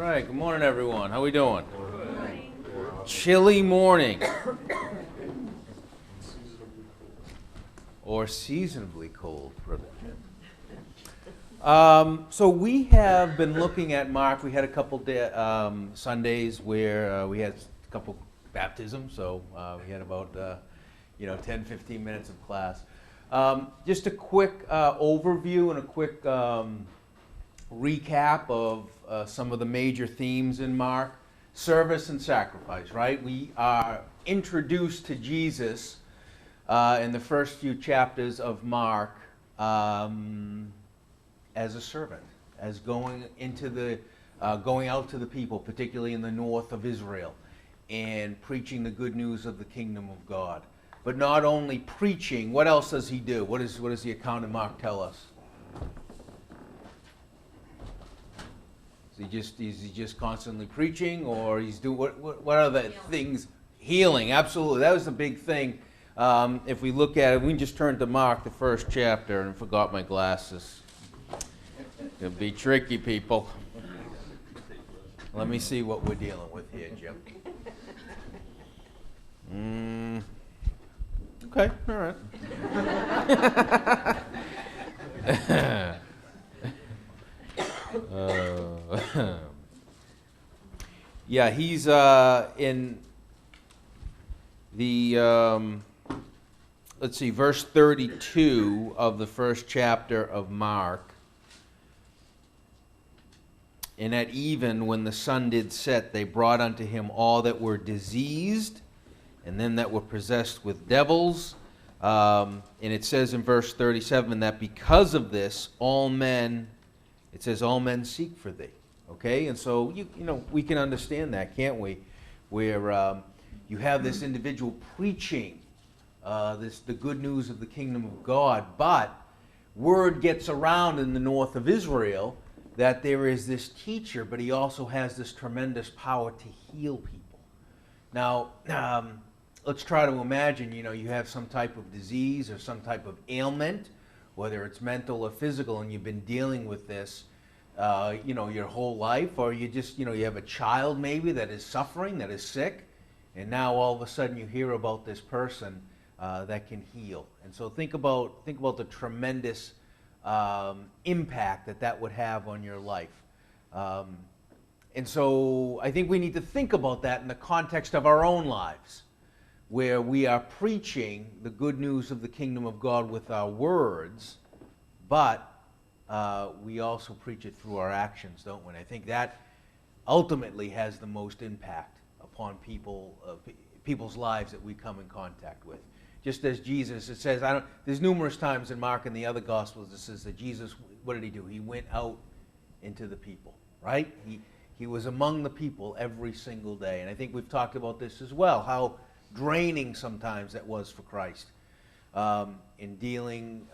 All right, good morning, everyone. How we doing? Chilly morning. Or seasonably cold, Brother Jim. So we have been looking at Mark. We had a couple Sundays where we had a couple baptisms, so we had about 10, 15 minutes of class. Just a quick overview and a quick recap of some of the major themes in Mark. Service and sacrifice, right? We are introduced to Jesus in the first few chapters of Mark as a servant, as going out to the people, particularly in the north of Israel, and preaching the good news of the kingdom of God. But not only preaching, what else does he do? What does the account in Mark tell us? Is he just constantly preaching, or he's doing what are the things? Healing, absolutely. That was the big thing. If we look at it, we can just turn to Mark, the first chapter, and I forgot my glasses. It'll be tricky, people. Let me see what we're dealing with here, Jim. Okay, all right. Yeah, he's in the, let's see, verse 32 of the first chapter of Mark. And at even, when the sun did set, they brought unto him all that were diseased, and them that were possessed with devils. And it says in verse 37 that because of this, all men seek for thee. Okay, and so we can understand that, can't we? Where you have this individual preaching the good news of the kingdom of God, but word gets around in the north of Israel that there is this teacher, but he also has this tremendous power to heal people. Now, let's try to imagine, you have some type of disease or some type of ailment, whether it's mental or physical, and you've been dealing with this your whole life, or you just, you have a child maybe that is suffering, that is sick, and now all of a sudden you hear about this person that can heal. And so think about the tremendous impact that would have on your life. And so I think we need to think about that in the context of our own lives, where we are preaching the good news of the kingdom of God with our words, but we also preach it through our actions, don't we? And I think that ultimately has the most impact upon people's lives that we come in contact with. Just as Jesus, it says, there's numerous times in Mark and the other Gospels it says that Jesus, what did he do? He went out into the people, right? He was among the people every single day. And I think we've talked about this as well, how draining sometimes that was for Christ in dealing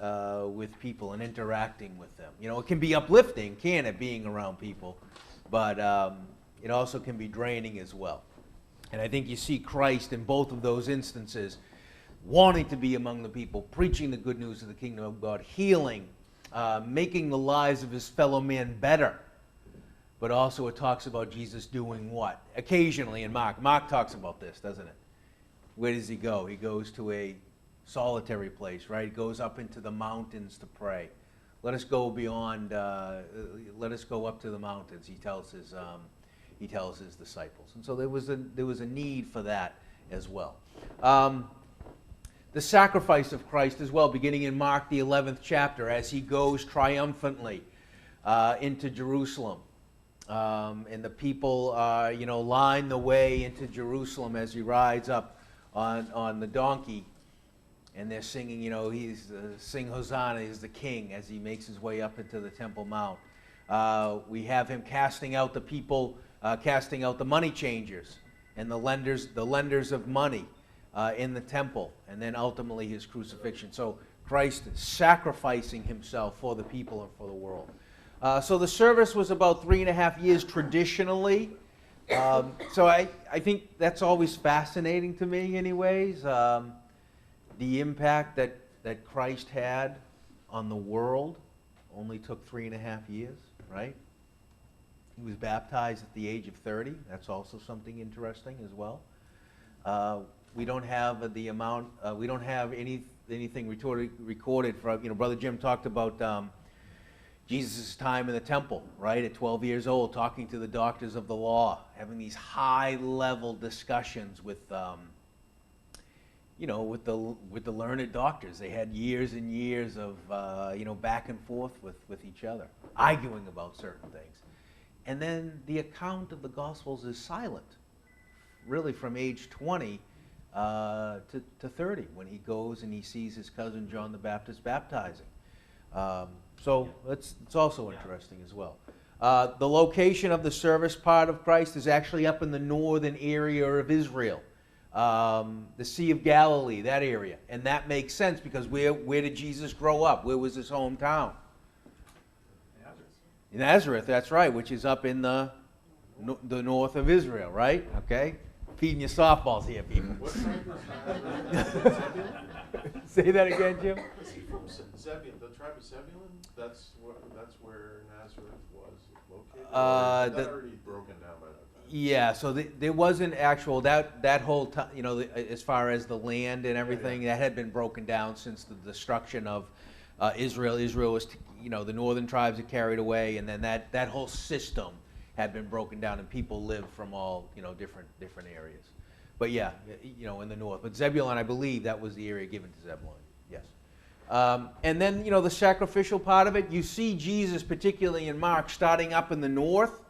with people and interacting with them. It can be uplifting, can it, being around people, but it also can be draining as well. And I think you see Christ in both of those instances wanting to be among the people, preaching the good news of the kingdom of God, healing, making the lives of his fellow man better. But also it talks about Jesus doing what? Occasionally in Mark. Mark talks about this, doesn't it? Where does he go? He goes to a solitary place, right? He goes up into the mountains to pray. Let us go beyond, let us go up to the mountains, he tells his disciples. And so there was a need for that as well. The sacrifice of Christ as well, beginning in Mark, the 11th chapter, as he goes triumphantly into Jerusalem. And the people, line the way into Jerusalem as he rides up on the donkey. And they're singing, sing Hosanna, he's the king, as he makes his way up into the Temple Mount. We have him casting out the people, casting out the money changers and the lenders of money in the temple, and then ultimately his crucifixion. So Christ sacrificing himself for the people and for the world. So the service was about 3.5 years traditionally. So I think that's always fascinating to me anyways. The impact that Christ had on the world only took 3.5 years, right? He was baptized at the age of 30. That's also something interesting as well. We don't have the amount. We don't have anything recorded for. Brother Jim talked about Jesus' time in the temple, right? At 12 years old, talking to the doctors of the law, having these high-level discussions with, with the learned doctors. They had years and years of, back and forth with each other, arguing about certain things. And then the account of the Gospels is silent, really from age 20 to 30, when he goes and he sees his cousin John the Baptist baptizing. So it's also interesting as well. The location of the service part of Christ is actually up in the northern area of Israel. The Sea of Galilee, that area. And that makes sense because where did Jesus grow up? Where was his hometown? Nazareth, that's right, which is up in the north of Israel, right? Okay? Feeding you softballs here, people. Say that again, Jim? Is he from Zebulun, the tribe of Zebulun? That's where Nazareth was located? That already broken down by that time. Yeah, so there wasn't actual, that whole time, as far as the land and everything, that had been broken down since the destruction of Israel. Israel was, the northern tribes had carried away, and then that whole system had been broken down, and people lived from all, different areas. But yeah, in the north. But Zebulun, I believe that was the area given to Zebulun, yes. And then, the sacrificial part of it, you see Jesus, particularly in Mark, starting up in the north.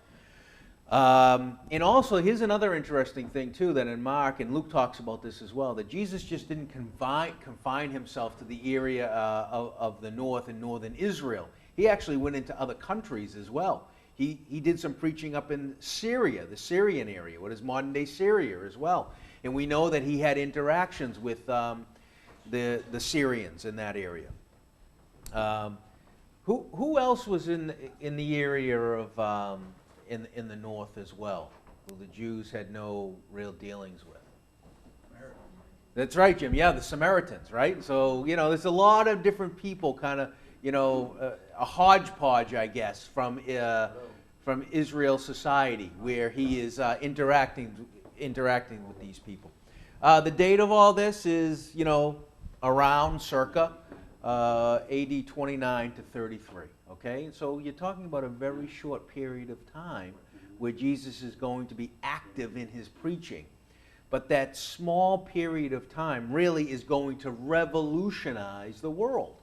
And also, here's another interesting thing, too, that in Mark, and Luke talks about this as well, that Jesus just didn't confine himself to the area of the north and northern Israel. He actually went into other countries as well. He did some preaching up in Syria, the Syrian area, what is modern-day Syria as well. And we know that he had interactions with the Syrians in that area. Who else was in the area of in the north as well, who the Jews had no real dealings with? That's right, Jim. Yeah, the Samaritans, right? So, there's a lot of different people kind of, a hodgepodge, I guess, from Israel society where he is interacting with these people. The date of all this is, around circa AD 29 to 33, okay? So you're talking about a very short period of time where Jesus is going to be active in his preaching. But that small period of time really is going to revolutionize the world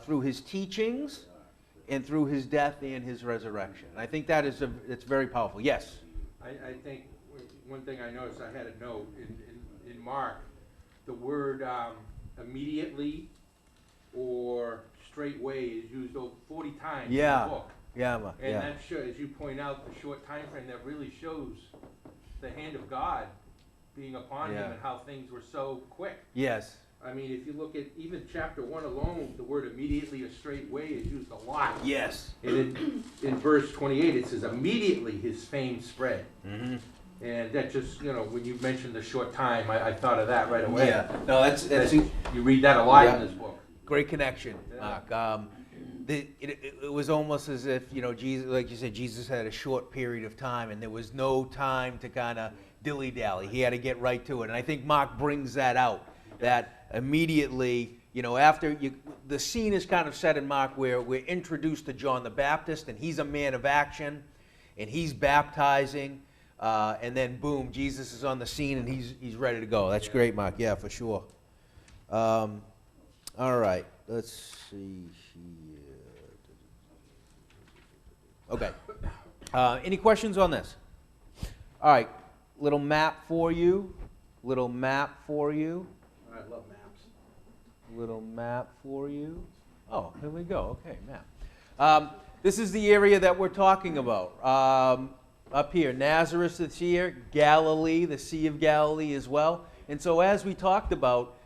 through his teachings and through his death and his resurrection. I think that is it's very powerful. Yes? I think one thing I noticed, I had a note in Mark, the word immediately or straightway is used over 40 times in the book. Yeah, and that shows, as you point out, the short time frame, that really shows the hand of God being upon him and how things were so quick. Yes. I mean, if you look at even chapter 1 alone, the word immediately or straightway is used a lot. Yes. And in verse 28, it says, immediately his fame spread. Mm-hmm. And that just, when you mentioned the short time, I thought of that right away. Yeah. No, that's you read that a lot in this book. Great connection, Mark. It was almost as if, Jesus, like you said, Jesus had a short period of time, and there was no time to kind of dilly-dally. He had to get right to it. And I think Mark brings that out, that immediately, after the scene is kind of set in Mark where we're introduced to John the Baptist, and he's a man of action, and he's baptizing, and then boom, Jesus is on the scene, and he's ready to go. That's great, Mark. Yeah, for sure. All right, let's see here. Okay. Any questions on this? All right, little map for you. I love maps. Little map for you. Oh, here we go. Okay, map. This is the area that we're talking about. Up here, Nazareth is here, Galilee, the Sea of Galilee as well. And so as we talked about,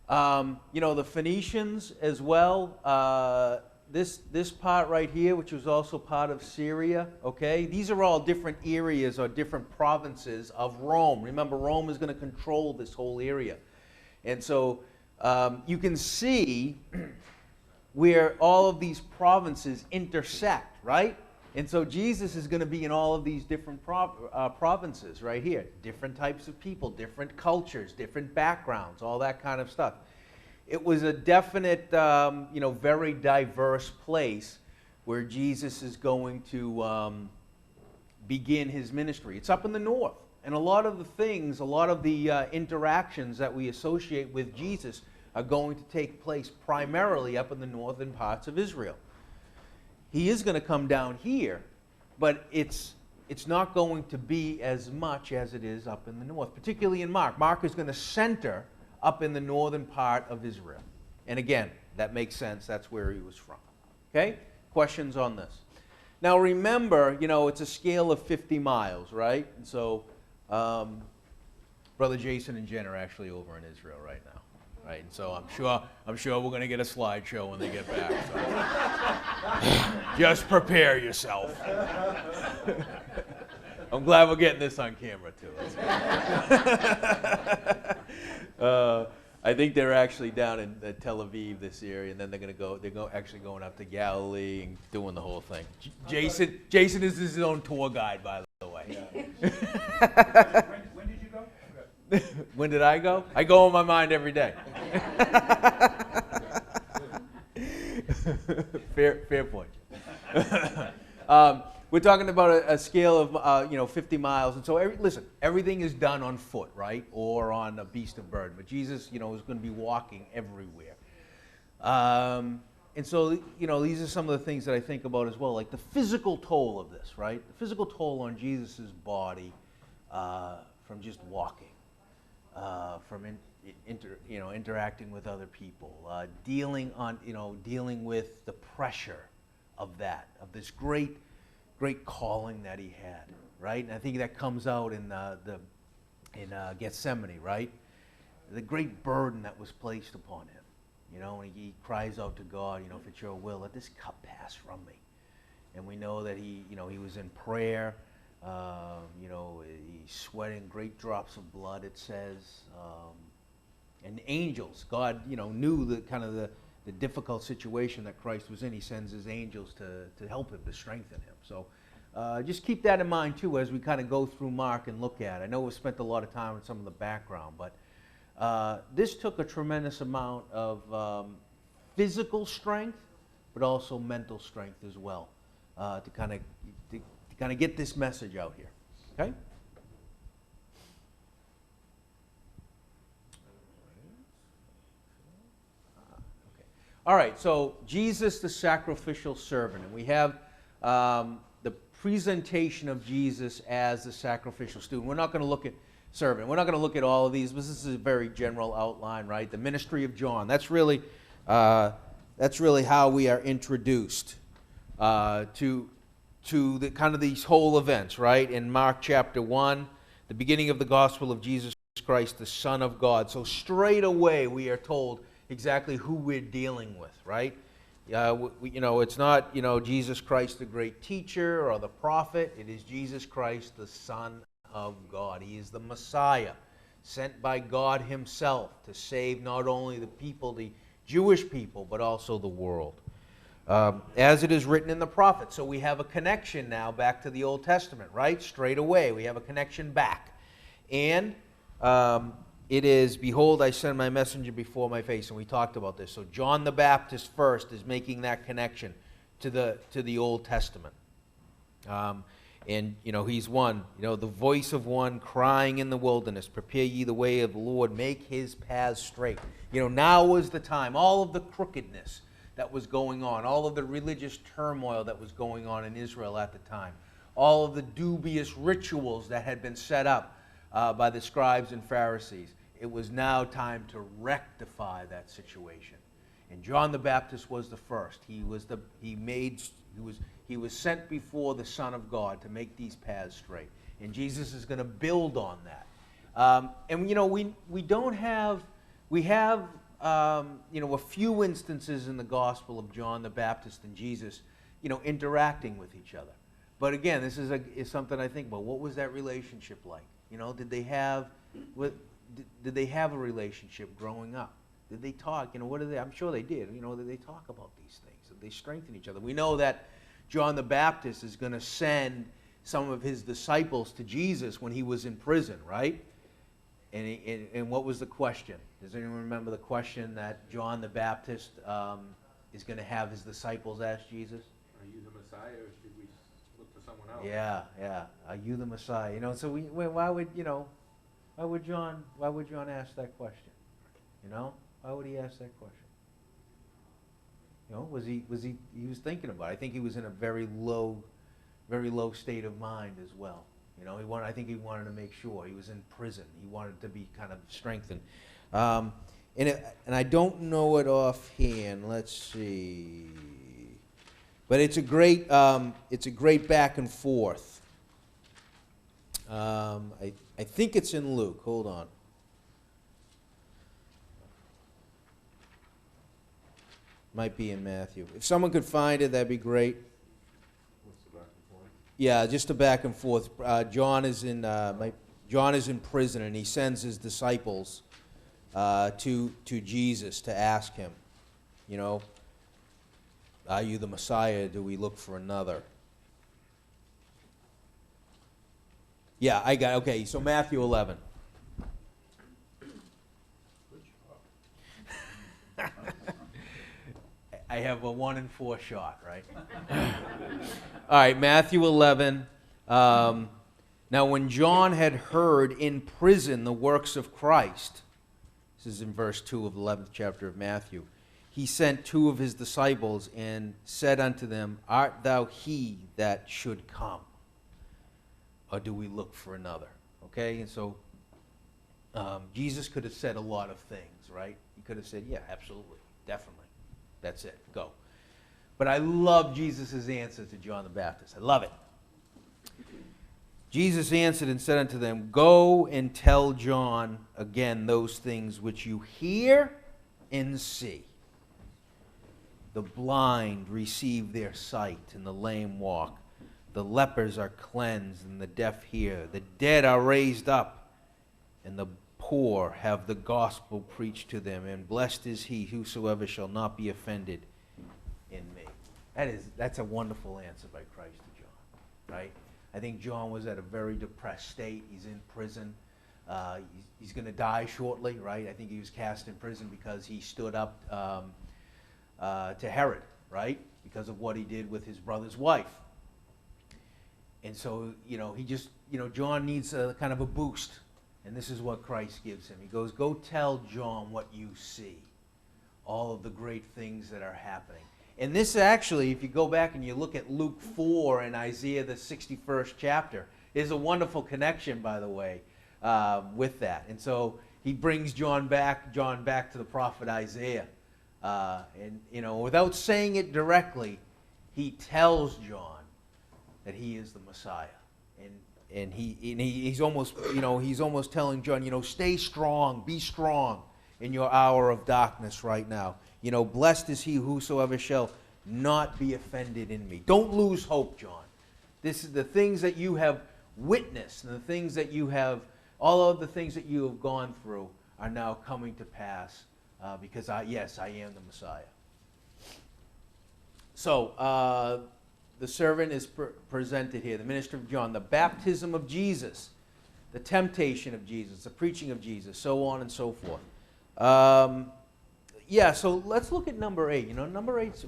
the Phoenicians as well, this part right here, which was also part of Syria, okay? These are all different areas or different provinces of Rome. Remember, Rome is going to control this whole area. And so you can see where all of these provinces intersect, right? And so Jesus is going to be in all of these different provinces right here. Different types of people, different cultures, different backgrounds, all that kind of stuff. It was a definite, very diverse place where Jesus is going to begin his ministry. It's up in the north. And a lot of the things, a lot of the interactions that we associate with Jesus are going to take place primarily up in the northern parts of Israel. He is going to come down here, but it's not going to be as much as it is up in the north, particularly in Mark. Mark is going to center up in the northern part of Israel. And again, that makes sense. That's where he was from. Okay? Questions on this? Now remember, it's a scale of 50 miles, right? And so Brother Jason and Jen are actually over in Israel right now. Right, and so I'm sure we're going to get a slideshow when they get back. So. Just prepare yourself. I'm glad we're getting this on camera too. I think they're actually down in Tel Aviv, this area, and then they're actually going up to Galilee and doing the whole thing. Jason is his own tour guide, by the way. Yeah. When did you go? When did I go? I go on my mind every day. Fair point. We're talking about a scale of 50 miles, and so everything is done on foot, right, or on a beast of burden. But Jesus, is going to be walking everywhere. And so these are some of the things that I think about as well, like the physical toll of this, right? The physical toll on Jesus's body from just walking. From interacting with other people, dealing with the pressure of this great calling that he had, right? And I think that comes out in Gethsemane, right? The great burden that was placed upon him, and he cries out to God, if it's your will, let this cup pass from me. And we know that he was in prayer. He's sweating great drops of blood, it says. And angels, God, knew the difficult situation that Christ was in. He sends his angels to help him, to strengthen him. So just keep that in mind, too, as we kind of go through Mark and look at it. I know we've spent a lot of time on some of the background, but this took a tremendous amount of physical strength, but also mental strength as well, to kind of get this message out here. Okay? All right, so Jesus the sacrificial servant. And we have the presentation of Jesus as the sacrificial student. We're not going to look at servant. We're not going to look at all of these, but this is a very general outline, right? The ministry of John. That's really how we are introduced to the kind of these whole events, right? In Mark chapter 1, the beginning of the gospel of Jesus Christ, the Son of God. So straight away we are told exactly who we're dealing with, right? It's not, Jesus Christ the great teacher or the prophet. It is Jesus Christ, the Son of God. He is the Messiah, sent by God himself to save not only the people, the Jewish people, but also the world. As it is written in the prophets. So we have a connection now back to the Old Testament, right? Straight away, we have a connection back. And it is, behold, I send my messenger before my face. And we talked about this. So John the Baptist first is making that connection to the Old Testament. And, he's one, the voice of one crying in the wilderness, prepare ye the way of the Lord, make his paths straight. Now was the time. All of the crookedness that was going on, all of the religious turmoil that was going on in Israel at the time, all of the dubious rituals that had been set up by the scribes and Pharisees. It was now time to rectify that situation. And John the Baptist was the first. He was sent before the Son of God to make these paths straight. And Jesus is going to build on that. We have a few instances in the Gospel of John the Baptist and Jesus, interacting with each other. But again, this is something I think about. What was that relationship like? Did they have a relationship growing up? Did they talk? I'm sure they did. Did they talk about these things? Did they strengthen each other? We know that John the Baptist is going to send some of his disciples to Jesus when he was in prison, right? And what was the question? Does anyone remember the question that John the Baptist is going to have his disciples ask Jesus? Are you the Messiah, or should we look for someone else? Yeah. Are you the Messiah? You know, so why would John ask that question? You know, why would he ask that question? You know, he was thinking about it. I think he was in a very low state of mind as well. You know, I think he wanted to make sure. He was in prison. He wanted to be kind of strengthened. And I don't know it offhand. Let's see. But it's a great back and forth. I think it's in Luke. Hold on. Might be in Matthew. If someone could find it, that'd be great. What's the back and forth? Yeah, just a back and forth. John is in prison, and he sends his disciples to Jesus to ask him, you know, are you the Messiah? Do we look for another? Yeah, I got it. Okay, so Matthew 11. I have a 1 in 4 shot, right? All right, Matthew 11. Now, when John had heard in prison the works of Christ, this is in verse 2 of the 11th chapter of Matthew, he sent 2 of his disciples and said unto them, art thou he that should come? Or do we look for another? Okay, and so Jesus could have said a lot of things, right? He could have said, yeah, absolutely, definitely. That's it, go. But I love Jesus' answer to John the Baptist. I love it. Jesus answered and said unto them, go and tell John again those things which you hear and see. The blind receive their sight, and the lame walk. The lepers are cleansed, and the deaf hear. The dead are raised up, and the poor have the gospel preached to them. And blessed is he whosoever shall not be offended in me. That's a wonderful answer by Christ to John, right? I think John was at a very depressed state. He's in prison. He's going to die shortly, right? I think he was cast in prison because he stood up to Herod, right? Because of what he did with his brother's wife. And so, you know, John needs a kind of a boost. And this is what Christ gives him. He goes, go tell John what you see. All of the great things that are happening. And this actually, if you go back and you look at Luke 4 and Isaiah the 61st chapter, is a wonderful connection, by the way, with that. And so he brings John back to the prophet Isaiah. And, you know, without saying it directly, he tells John that he is the Messiah. And he's almost telling John, stay strong, be strong in your hour of darkness right now. Blessed is he whosoever shall not be offended in me. Don't lose hope, John. This is the things that you have witnessed, and the things that you have, all of the things that you have gone through are now coming to pass because I am the Messiah. So, the servant is presented here, the minister of John, the baptism of Jesus, the temptation of Jesus, the preaching of Jesus, so on and so forth. So let's look at number 8. Number 8's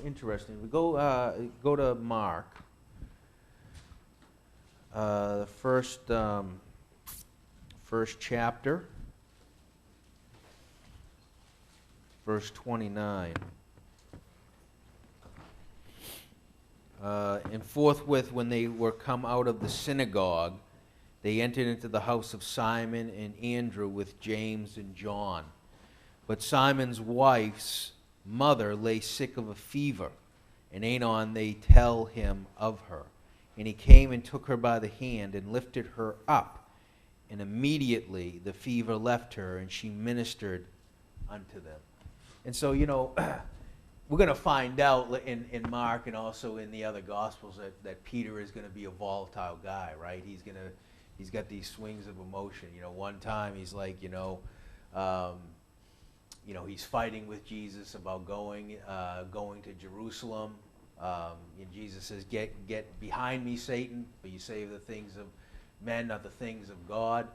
interesting. We go to Mark, the first chapter, verse 29. And forthwith, when they were come out of the synagogue, they entered into the house of Simon and Andrew with James and John. But Simon's wife's mother lay sick of a fever, and anon they tell him of her. And he came and took her by the hand and lifted her up, and immediately the fever left her, and she ministered unto them. And so, we're going to find out in Mark and also in the other Gospels that Peter is going to be a volatile guy, right? He's got these swings of emotion. One time he's like, he's fighting with Jesus about going to Jerusalem, And Jesus says, get behind me, Satan, for you save the things of men, not the things of God.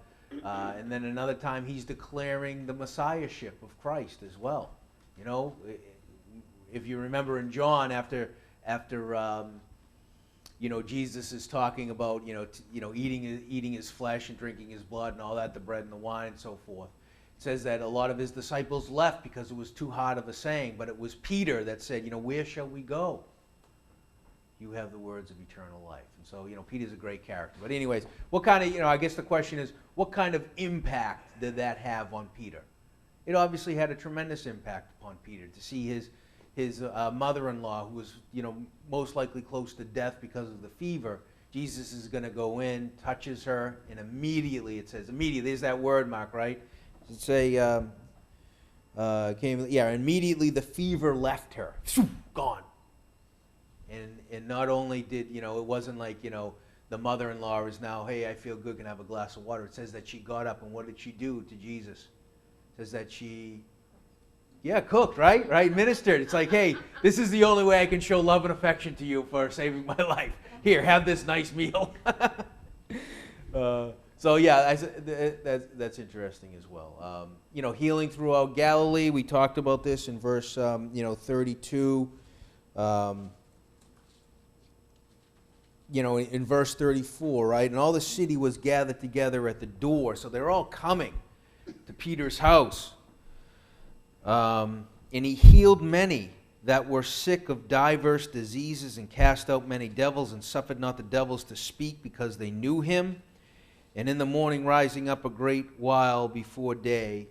And then another time he's declaring the messiahship of Christ as well. You know, if you remember in John, after you know, Jesus is talking about, eating his flesh and drinking his blood and all that, the bread and the wine and so forth. It says that a lot of his disciples left because it was too hard of a saying, but it was Peter that said, where shall we go? You have the words of eternal life. And so, Peter's a great character. But anyways, what kind of, I guess the question is, what kind of impact did that have on Peter? It obviously had a tremendous impact upon Peter to see his mother-in-law, who was, most likely close to death because of the fever. Jesus is going to go in, touches her, and immediately, it says, immediately, there's that word, Mark, right? Does it say, immediately the fever left her. Gone. And not only did, it wasn't like, the mother-in-law is now, hey, I feel good, can I have a glass of water. It says that she got up, and what did she do to Jesus? It says that she, cooked, right? Ministered. It's like, hey, this is the only way I can show love and affection to you for saving my life. Here, have this nice meal. So yeah, that's interesting as well. Healing throughout Galilee. We talked about this in verse 32. In verse 34, right? And all the city was gathered together at the door, so they're all coming to Peter's house. And he healed many that were sick of diverse diseases and cast out many devils and suffered not the devils to speak because they knew him. And in the morning, rising up a great while before day,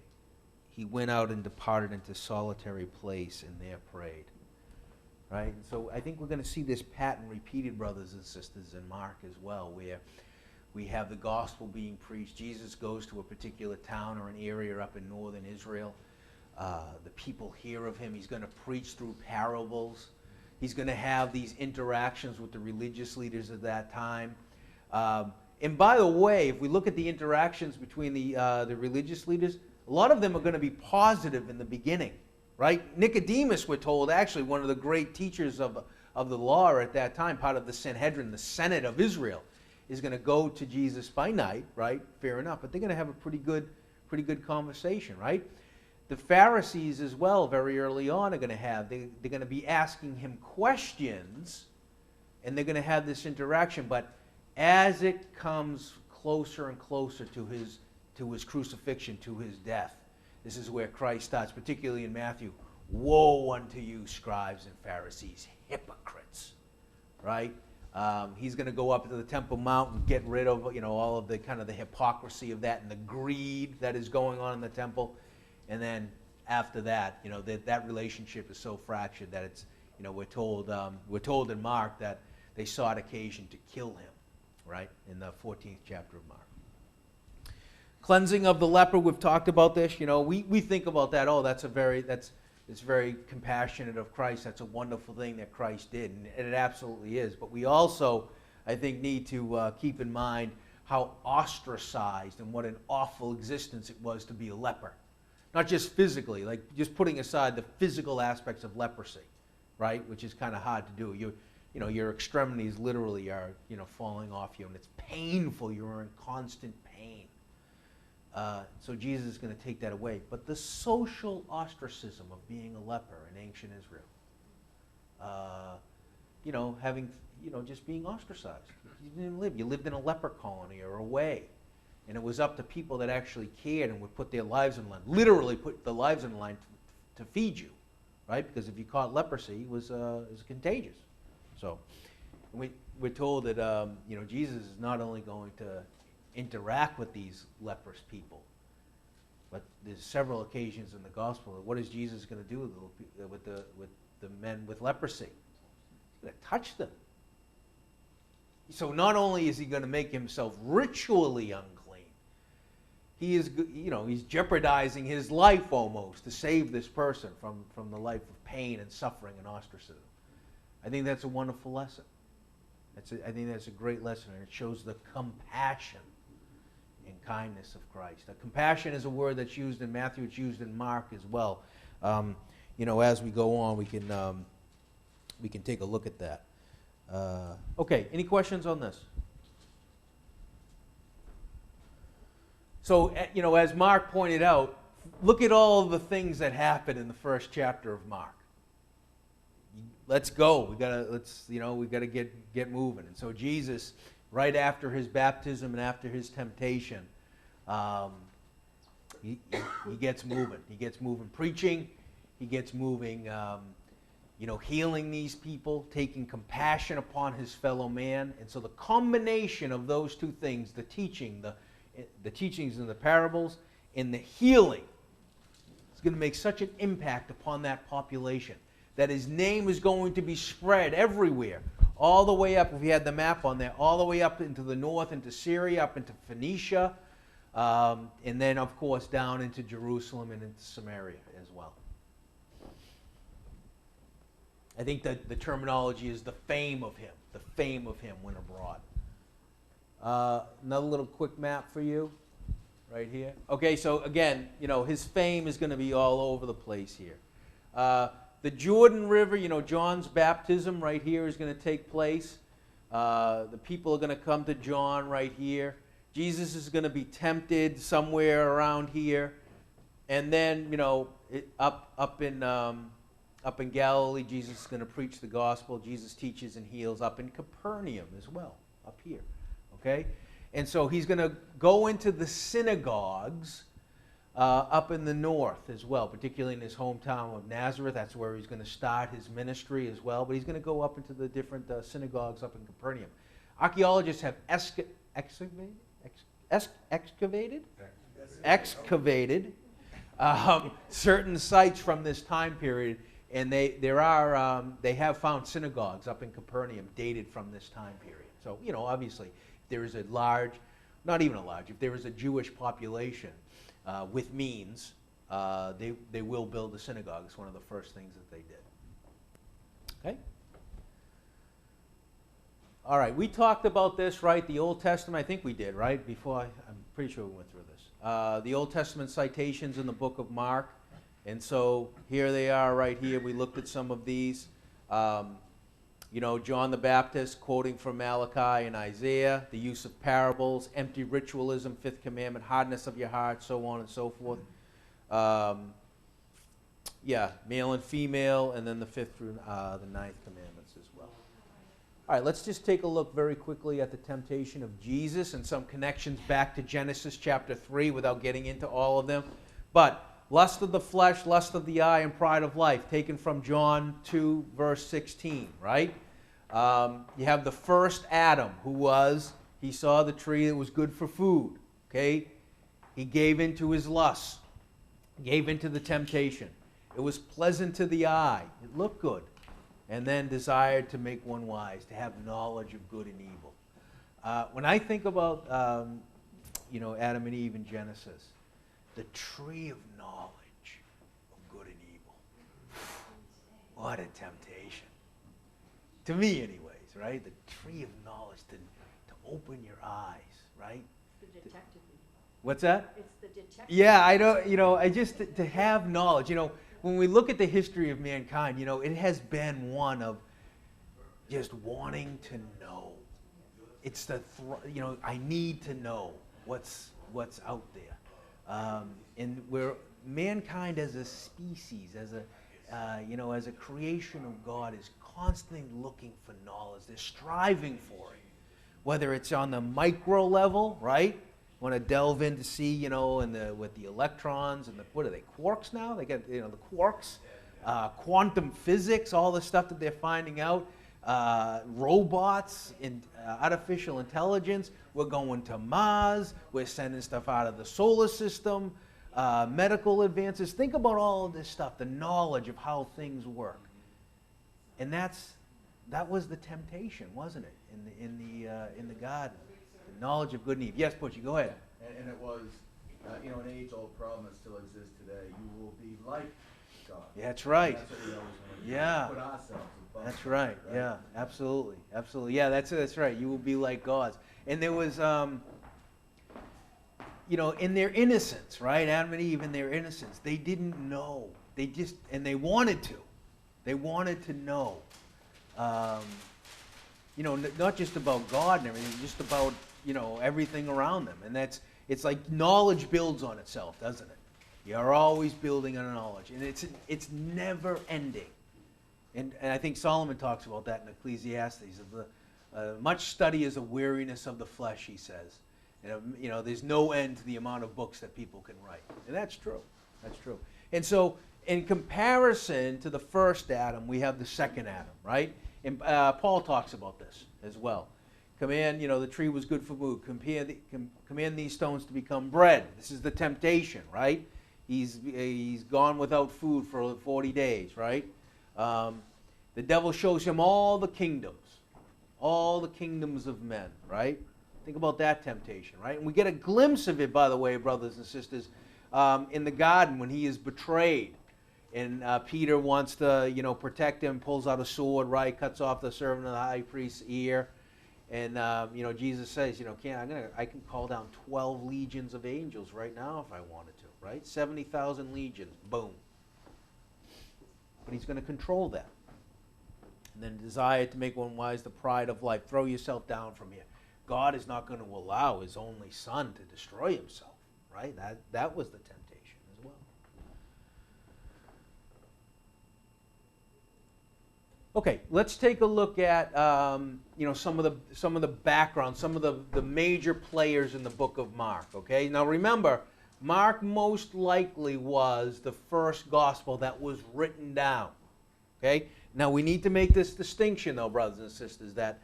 he went out and departed into solitary place and there prayed. Right? And so I think we're going to see this pattern repeated, brothers and sisters, in Mark as well, where we have the gospel being preached. Jesus goes to a particular town or an area up in northern Israel. The people hear of him. He's going to preach through parables. He's going to have these interactions with the religious leaders of that time. And by the way, if we look at the interactions between the religious leaders, a lot of them are going to be positive in the beginning, right? Nicodemus, we're told, actually one of the great teachers of the law at that time, part of the Sanhedrin, the Senate of Israel, is going to go to Jesus by night, right? Fair enough, but they're going to have a pretty good conversation, right? The Pharisees as well, very early on, are going to have, they're going to be asking him questions, and they're going to have this interaction, but as it comes closer and closer to his crucifixion, to his death, this is where Christ starts, particularly in Matthew. Woe unto you, scribes and Pharisees, hypocrites, right? He's going to go up to the Temple Mount and get rid of, all of the kind of the hypocrisy of that and the greed that is going on in the temple. And then after that, that relationship is so fractured that it's, we're told in Mark that they sought occasion to kill him, right? In the 14th chapter of Mark. Cleansing of the leper, we've talked about this. We think about that. Oh, it's very compassionate of Christ. That's a wonderful thing that Christ did, and it absolutely is. But we also, I think, need to keep in mind how ostracized and what an awful existence it was to be a leper. Not just physically, like just putting aside the physical aspects of leprosy, right? Which is kind of hard to do. Your extremities literally are, falling off you, and it's painful. You're in constant pain. So Jesus is going to take that away. But the social ostracism of being a leper in ancient Israel, just being ostracized. You didn't live. You lived in a leper colony or away. And it was up to people that actually cared and would put their lives in line, literally put the lives in line to feed you, right? Because if you caught leprosy, it was contagious. So we're told that Jesus is not only going to interact with these leprous people, but there's several occasions in the gospel. What is Jesus going to do with the men with leprosy? He's going to touch them. So not only is he going to make himself ritually unclean, he is, he's jeopardizing his life almost to save this person from the life of pain and suffering and ostracism. I think that's a wonderful lesson. I think that's a great lesson, and it shows the compassion and kindness of Christ. Compassion is a word that's used in Matthew. It's used in Mark as well. As we go on, we can we can take a look at that. Okay, any questions on this? So, as Mark pointed out, look at all the things that happen in the first chapter of Mark. Let's go. We gotta get moving. And so Jesus, right after his baptism and after his temptation, he gets moving. He gets moving preaching. He gets moving, healing these people, taking compassion upon his fellow man. And so the combination of those two things, the teachings and the parables, and the healing, is going to make such an impact upon that population that his name is going to be spread everywhere, all the way up, if you had the map on there, all the way up into the north, into Syria, up into Phoenicia, and then, of course, down into Jerusalem and into Samaria as well. I think that the terminology is the fame of him. The fame of him went abroad. Another little quick map for you, right here. Okay, so again, his fame is going to be all over the place here. The Jordan River, John's baptism right here is going to take place. The people are going to come to John right here. Jesus is going to be tempted somewhere around here. And then, up in Galilee, Jesus is going to preach the gospel. Jesus teaches and heals up in Capernaum as well, up here. Okay? And so he's going to go into the synagogues up in the north as well, particularly in his hometown of Nazareth. That's where he's going to start his ministry as well. But he's going to go up into the different synagogues up in Capernaum. Archaeologists have excavated certain sites from this time period, and they have found synagogues up in Capernaum dated from this time period. So, obviously, if there is if there is a Jewish population with means, they will build a synagogue. It's one of the first things that they did. Okay? All right, we talked about this, right? The Old Testament, I think we did, right? I'm pretty sure we went through this. The Old Testament citations in the book of Mark. And so here they are right here. We looked at some of these. John the Baptist quoting from Malachi and Isaiah, the use of parables, empty ritualism, fifth commandment, hardness of your heart, so on and so forth. Male and female, and then the fifth through the ninth commandments as well. All right, let's just take a look very quickly at the temptation of Jesus and some connections back to Genesis chapter 3 without getting into all of them. But lust of the flesh, lust of the eye, and pride of life, taken from John 2, verse 16, right? You have the first Adam, he saw the tree that was good for food, okay? He gave into his lust, gave into the temptation. It was pleasant to the eye, it looked good, and then desired to make one wise, to have knowledge of good and evil. When I think about, Adam and Eve in Genesis, the tree of knowledge of good and evil. What a temptation. To me, anyways, right? The tree of knowledge to open your eyes, right? It's the detective. What's that? It's the detective. Yeah, I don't, to have knowledge, when we look at the history of mankind, it has been one of just wanting to know. It's I need to know what's out there. And where mankind as a species, as a creation of God, is constantly looking for knowledge. They're striving for it. Whether it's on the micro level, right? Want to delve in to see, with the electrons and what are they, quarks now? They got, the quarks, quantum physics, all the stuff that they're finding out, robots, and artificial intelligence. We're going to Mars. We're sending stuff out of the solar system. Medical advances. Think about all of this stuff, the knowledge of how things work. And that was the temptation, wasn't it, in the garden? The knowledge of good and evil. Yes, Butchie, go ahead. And it was, an age-old problem that still exists today. You will be like God. Yeah, that's right. That's what we always want to do. Yeah. Put ourselves above That's God, right. Yeah, absolutely. Yeah, that's right. You will be like gods. And there was, in their innocence, right? Adam and Eve, in their innocence, they didn't know. They wanted to. They wanted to know. not just about God and everything, just about, everything around them. And it's like knowledge builds on itself, doesn't it? You're always building on knowledge, and it's never ending. And I think Solomon talks about that in Ecclesiastes. Much study is a weariness of the flesh, he says. There's no end to the amount of books that people can write. And that's true. That's true. And so, in comparison to the first Adam, we have the second Adam, right? And Paul talks about this as well. Command, the tree was good for food. Command these stones to become bread. This is the temptation, right? He's gone without food for 40 days, right? The devil shows him all the kingdoms of men, right? Think about that temptation, right? And we get a glimpse of it, by the way, brothers and sisters, in the garden when he is betrayed. And Peter wants to, protect him, pulls out a sword, right? Cuts off the servant of the high priest's ear. And, Jesus says, I can call down 12 legions of angels right now if I wanted to, right? 70,000 legions, boom. But he's going to control that. And then desire to make one wise, the pride of life. Throw yourself down from here. God is not going to allow his only son to destroy himself, right? That was the temptation as well. Okay, let's take a look at some of the background, some of the major players in the book of Mark. Okay, now remember, Mark most likely was the first gospel that was written down. Okay, now we need to make this distinction, though, brothers and sisters, that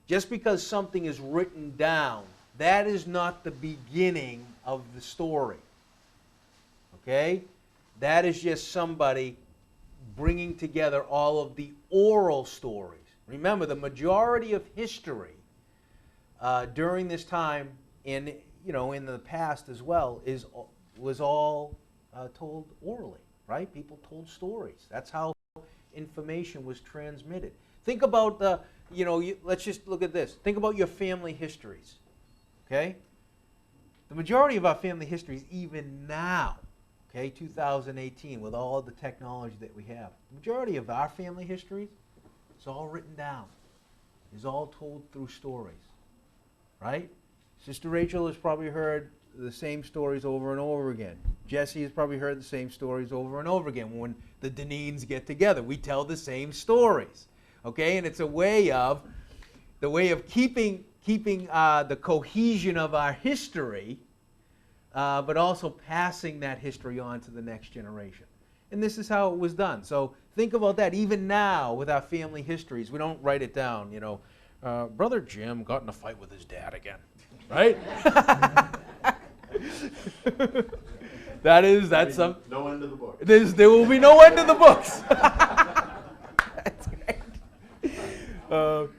just because something is written down, that is not the beginning of the story. Okay, that is just somebody bringing together all of the oral stories. Remember, the majority of history during this time, and in the past as well, was all told orally, right? People told stories. That's how information was transmitted. Think about let's just look at this. Think about your family histories, okay? The majority of our family histories, even now, okay, 2018, with all the technology that we have, the majority of our family histories, it's all written down. It's all told through stories, right? Sister Rachel has probably heard the same stories over and over again. Jesse has probably heard the same stories over and over again. When the Denines get together, we tell the same stories, okay? And it's a way of keeping the cohesion of our history, but also passing that history on to the next generation. And this is how it was done. So think about that. Even now, with our family histories, we don't write it down. Brother Jim got in a fight with his dad again, right? That's some. No end of the book. There will be no end to the books. That's great.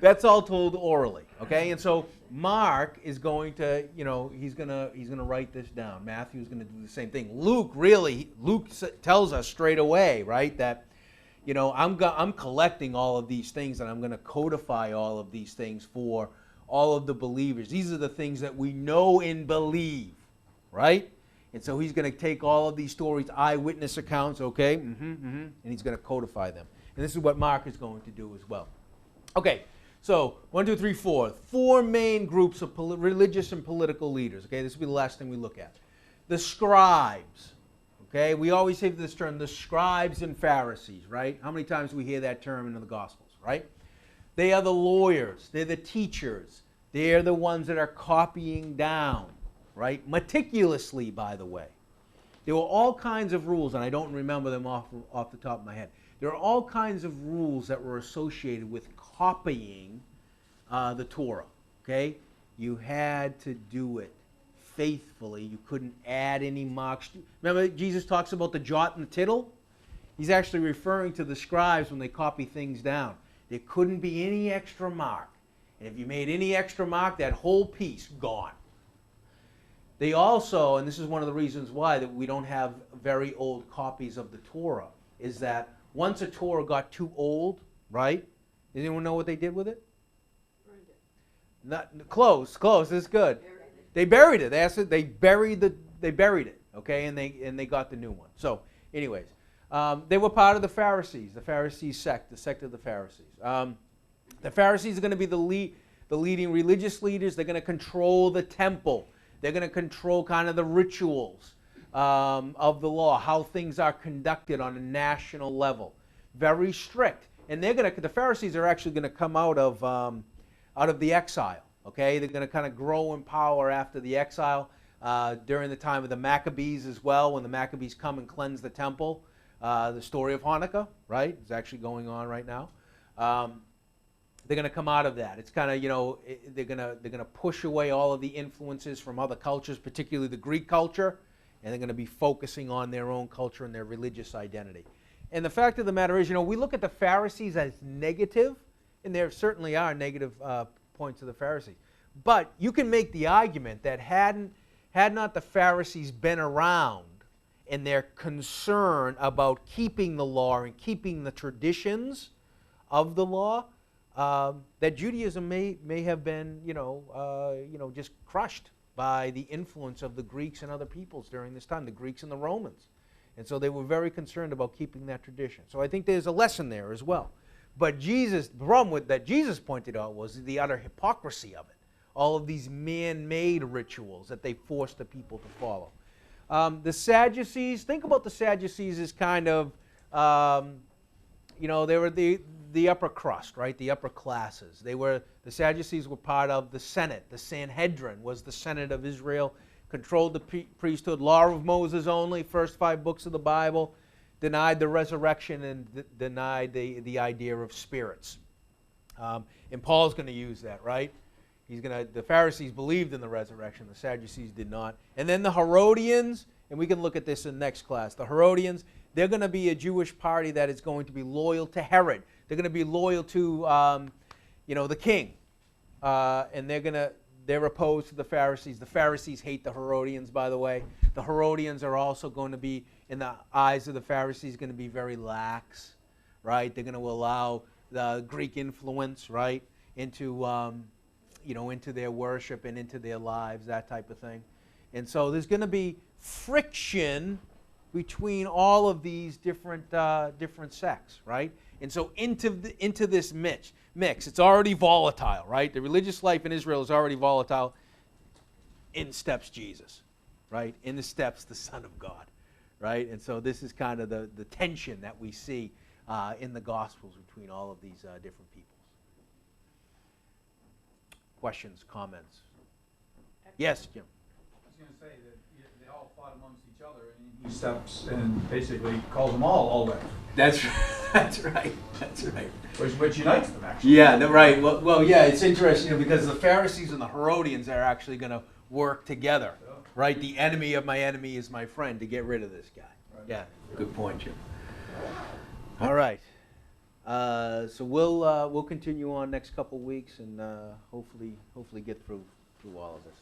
That's all told orally, okay? And so Mark is going to, he's gonna write this down. Matthew's going to do the same thing. Luke tells us straight away, right, that, I'm collecting all of these things and I'm going to codify all of these things for all of the believers. These are the things that we know and believe, right? And so he's going to take all of these stories, eyewitness accounts, okay, and he's going to codify them. And this is what Mark is going to do as well. Okay, so 1, 2, 3, 4. 4 main groups of religious and political leaders. Okay, this will be the last thing we look at. The scribes. Okay, we always say this term, the scribes and Pharisees, right? How many times do we hear that term in the Gospels, right? They are the lawyers. They're the teachers. They're the ones that are copying down, right? Meticulously, by the way. There were all kinds of rules, and I don't remember them off the top of my head. There are all kinds of rules that were associated with copying the Torah, okay? You had to do it faithfully. You couldn't add any marks. Remember Jesus talks about the jot and the tittle? He's actually referring to the scribes when they copy things down. There couldn't be any extra mark. And if you made any extra mark, that whole piece, gone. They also, and this is one of the reasons why that we don't have very old copies of the Torah, is that once a Torah got too old, right? Does anyone know what they did with it? Burned it. Not close. This is good. They buried it. They buried it. Okay, and they got the new one. So, anyways, they were part of the Pharisees sect, the sect of the Pharisees. The Pharisees are going to be the leading religious leaders. They're going to control the temple. They're going to control kind of the rituals of the law, how things are conducted on a national level. Very strict. And the Pharisees are actually going to come out of the exile. Okay, they're going to kind of grow in power after the exile during the time of the Maccabees as well, when the Maccabees come and cleanse the temple. The story of Hanukkah, right, is actually going on right now. They're going to come out of that. It's kind of, they're going to push away all of the influences from other cultures, particularly the Greek culture, and they're going to be focusing on their own culture and their religious identity. And the fact of the matter is, we look at the Pharisees as negative, and there certainly are negative points of the Pharisees. But you can make the argument that had not the Pharisees been around and their concern about keeping the law and keeping the traditions of the law, that Judaism may have been, just crushed by the influence of the Greeks and other peoples during this time, the Greeks and the Romans. And so they were very concerned about keeping that tradition. So I think there's a lesson there as well. But the problem that Jesus pointed out was the utter hypocrisy of it. All of these man-made rituals that they forced the people to follow. The Sadducees, think about the Sadducees as kind of, they were the upper crust, right? The upper classes. The Sadducees were part of the Senate. The Sanhedrin was the Senate of Israel, controlled the priesthood, law of Moses only, first 5 books of the Bible, denied the resurrection and denied the idea of spirits. And Paul's going to use that, right? The Pharisees believed in the resurrection, the Sadducees did not. And then the Herodians, and we can look at this in next class. The Herodians, they're going to be a Jewish party that is going to be loyal to Herod. They're going to be loyal to, the king. And they're opposed to the Pharisees. The Pharisees hate the Herodians, by the way. The Herodians are also going to be, in the eyes of the Pharisees, going to be very lax, right? They're going to allow the Greek influence, right, into their worship and into their lives, that type of thing. And so there's going to be friction between all of these different sects, right? And so into this mix, it's already volatile, right? The religious life in Israel is already volatile. In steps Jesus, right? In the steps the Son of God, right? And so this is kind of the tension that we see in the Gospels between all of these different peoples. Questions, comments? Yes, Jim. I was going to say that they all fought amongst each other, and he steps and basically calls them all that. That's right. Which unites them, actually. Yeah, right. Well, yeah, it's interesting because the Pharisees and the Herodians are actually going to work together, right? The enemy of my enemy is my friend, to get rid of this guy. Right. Yeah, good point, Jim. All right. So we'll continue on next couple weeks and hopefully get through all of this.